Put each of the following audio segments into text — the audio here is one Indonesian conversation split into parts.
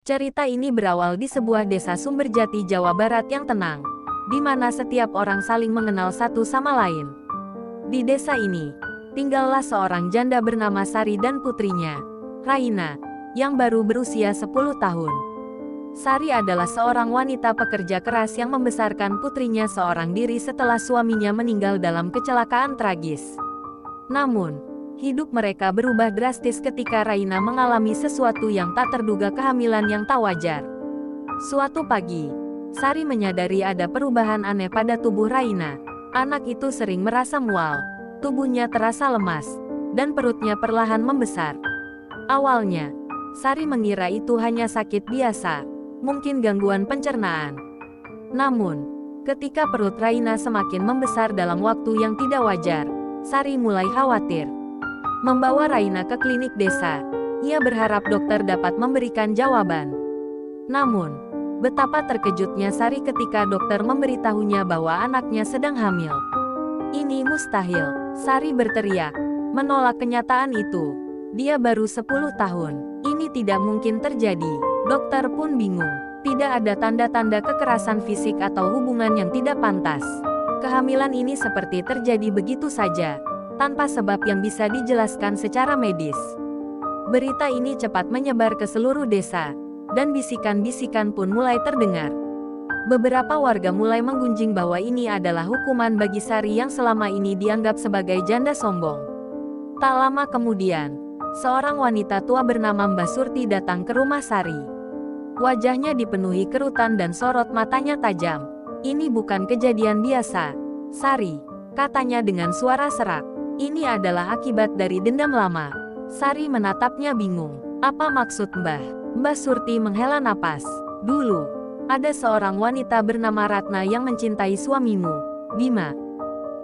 Cerita ini berawal di sebuah desa Sumberjati, Jawa Barat yang tenang, di mana setiap orang saling mengenal satu sama lain. Di desa ini, tinggallah seorang janda bernama Sari dan putrinya, Raina, yang baru berusia 10 tahun. Sari adalah seorang wanita pekerja keras yang membesarkan putrinya seorang diri setelah suaminya meninggal dalam kecelakaan tragis. Namun, hidup mereka berubah drastis ketika Raina mengalami sesuatu yang tak terduga, kehamilan yang tak wajar. Suatu pagi, Sari menyadari ada perubahan aneh pada tubuh Raina. Anak itu sering merasa mual, tubuhnya terasa lemas, dan perutnya perlahan membesar. Awalnya, Sari mengira itu hanya sakit biasa, mungkin gangguan pencernaan. Namun, ketika perut Raina semakin membesar dalam waktu yang tidak wajar, Sari mulai khawatir. Membawa Raina ke klinik desa, ia berharap dokter dapat memberikan jawaban. Namun, betapa terkejutnya Sari ketika dokter memberitahunya bahwa anaknya sedang hamil. "Ini mustahil," Sari berteriak, menolak kenyataan itu. Dia baru 10 tahun, ini tidak mungkin terjadi. Dokter pun bingung, tidak ada tanda-tanda kekerasan fisik atau hubungan yang tidak pantas. Kehamilan ini seperti terjadi begitu saja, tanpa sebab yang bisa dijelaskan secara medis. Berita ini cepat menyebar ke seluruh desa, dan bisikan-bisikan pun mulai terdengar. Beberapa warga mulai menggunjing bahwa ini adalah hukuman bagi Sari yang selama ini dianggap sebagai janda sombong. Tak lama kemudian, seorang wanita tua bernama Mbah Surti datang ke rumah Sari. Wajahnya dipenuhi kerutan dan sorot matanya tajam. "Ini bukan kejadian biasa, Sari," katanya dengan suara serak. "Ini adalah akibat dari dendam lama." Sari menatapnya bingung. "Apa maksud Mbah?" Mbah Surti menghela napas. "Dulu, ada seorang wanita bernama Ratna yang mencintai suamimu, Bima.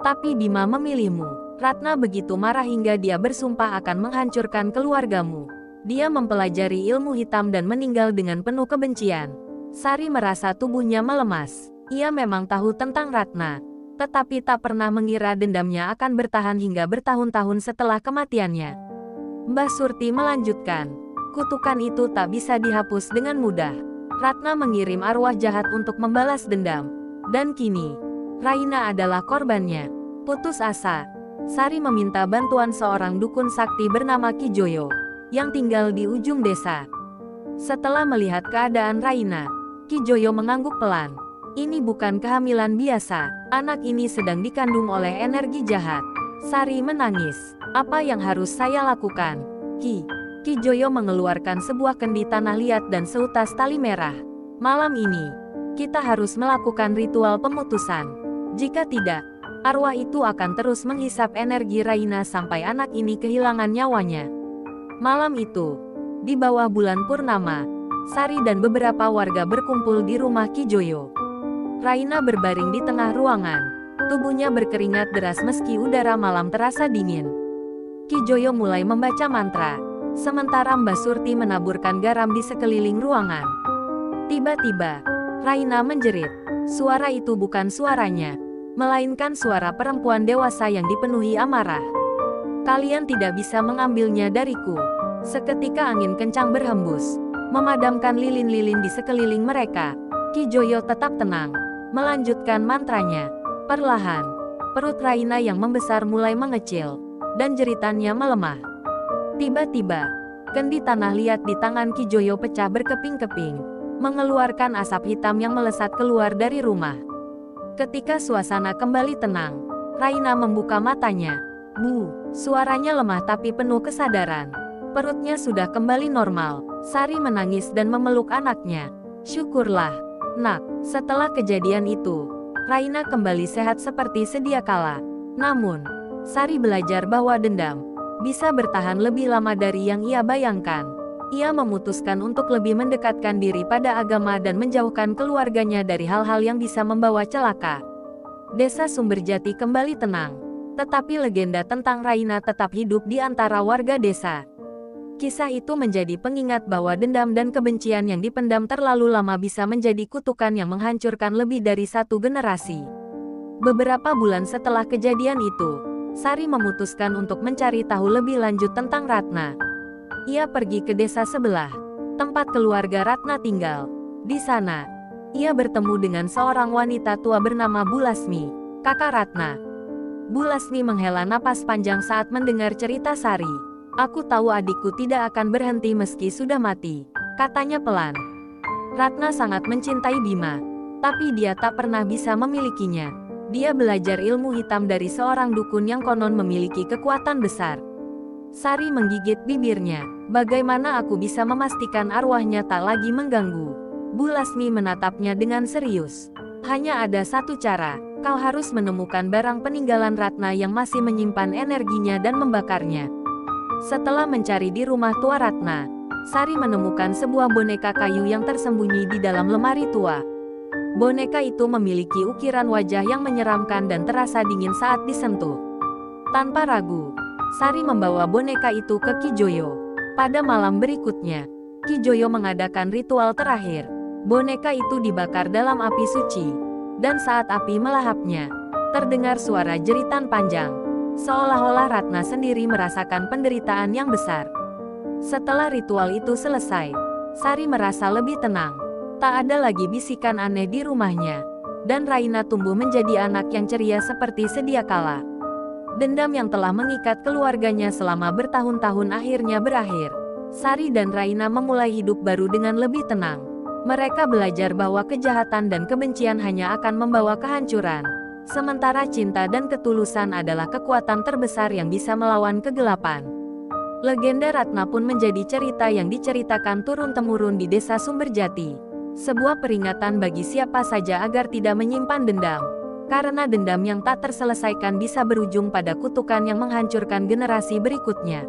Tapi Bima memilihmu." Ratna begitu marah hingga dia bersumpah akan menghancurkan keluargamu. Dia mempelajari ilmu hitam dan meninggal dengan penuh kebencian. Sari merasa tubuhnya melemas. Ia memang tahu tentang Ratna, tetapi tak pernah mengira dendamnya akan bertahan hingga bertahun-tahun setelah kematiannya. Mbah Surti melanjutkan, "Kutukan itu tak bisa dihapus dengan mudah. Ratna mengirim arwah jahat untuk membalas dendam. Dan kini, Raina adalah korbannya." Putus asa, Sari meminta bantuan seorang dukun sakti bernama Ki Joyo, yang tinggal di ujung desa. Setelah melihat keadaan Raina, Ki Joyo mengangguk pelan. "Ini bukan kehamilan biasa, anak ini sedang dikandung oleh energi jahat." Sari menangis. "Apa yang harus saya lakukan, Ki?" Ki Joyo mengeluarkan sebuah kendi tanah liat dan seutas tali merah. "Malam ini, kita harus melakukan ritual pemutusan. Jika tidak, arwah itu akan terus menghisap energi Raina sampai anak ini kehilangan nyawanya." Malam itu, di bawah bulan purnama, Sari dan beberapa warga berkumpul di rumah Ki Joyo. Raina berbaring di tengah ruangan. Tubuhnya berkeringat deras meski udara malam terasa dingin. Ki Joyo mulai membaca mantra, sementara Mbah Surti menaburkan garam di sekeliling ruangan. Tiba-tiba, Raina menjerit. Suara itu bukan suaranya, melainkan suara perempuan dewasa yang dipenuhi amarah. "Kalian tidak bisa mengambilnya dariku." Seketika angin kencang berhembus, memadamkan lilin-lilin di sekeliling mereka. Ki Joyo tetap tenang, melanjutkan mantranya. Perlahan, perut Raina yang membesar mulai mengecil, dan jeritannya melemah. Tiba-tiba, kendi tanah liat di tangan Ki Joyo pecah berkeping-keping, mengeluarkan asap hitam yang melesat keluar dari rumah. Ketika suasana kembali tenang, Raina membuka matanya. "Bu!" Suaranya lemah tapi penuh kesadaran. Perutnya sudah kembali normal. Sari menangis dan memeluk anaknya. "Syukurlah, Nak." Setelah kejadian itu, Raina kembali sehat seperti sedia kala. Namun, Sari belajar bahwa dendam bisa bertahan lebih lama dari yang ia bayangkan. Ia memutuskan untuk lebih mendekatkan diri pada agama dan menjauhkan keluarganya dari hal-hal yang bisa membawa celaka. Desa Sumberjati kembali tenang, tetapi legenda tentang Raina tetap hidup di antara warga desa. Kisah itu menjadi pengingat bahwa dendam dan kebencian yang dipendam terlalu lama bisa menjadi kutukan yang menghancurkan lebih dari satu generasi. Beberapa bulan setelah kejadian itu, Sari memutuskan untuk mencari tahu lebih lanjut tentang Ratna. Ia pergi ke desa sebelah, tempat keluarga Ratna tinggal. Di sana, ia bertemu dengan seorang wanita tua bernama Bu Lasmi, kakak Ratna. Bu Lasmi menghela napas panjang saat mendengar cerita Sari. "Aku tahu adikku tidak akan berhenti meski sudah mati," katanya pelan. Ratna sangat mencintai Bima, tapi dia tak pernah bisa memilikinya. Dia belajar ilmu hitam dari seorang dukun yang konon memiliki kekuatan besar. Sari menggigit bibirnya. "Bagaimana aku bisa memastikan arwahnya tak lagi mengganggu?" Bu Lasmi menatapnya dengan serius. "Hanya ada satu cara, kau harus menemukan barang peninggalan Ratna yang masih menyimpan energinya dan membakarnya." Setelah mencari di rumah tua Ratna, Sari menemukan sebuah boneka kayu yang tersembunyi di dalam lemari tua. Boneka itu memiliki ukiran wajah yang menyeramkan dan terasa dingin saat disentuh. Tanpa ragu, Sari membawa boneka itu ke Kijoyo. Pada malam berikutnya, Kijoyo mengadakan ritual terakhir. Boneka itu dibakar dalam api suci, dan saat api melahapnya, terdengar suara jeritan panjang. Seolah-olah Ratna sendiri merasakan penderitaan yang besar. Setelah ritual itu selesai, Sari merasa lebih tenang. Tak ada lagi bisikan aneh di rumahnya, dan Raina tumbuh menjadi anak yang ceria seperti sedia kala. Dendam yang telah mengikat keluarganya selama bertahun-tahun akhirnya berakhir. Sari dan Raina memulai hidup baru dengan lebih tenang. Mereka belajar bahwa kejahatan dan kebencian hanya akan membawa kehancuran, sementara cinta dan ketulusan adalah kekuatan terbesar yang bisa melawan kegelapan. Legenda Ratna pun menjadi cerita yang diceritakan turun-temurun di Desa Sumberjati. Sebuah peringatan bagi siapa saja agar tidak menyimpan dendam. Karena dendam yang tak terselesaikan bisa berujung pada kutukan yang menghancurkan generasi berikutnya.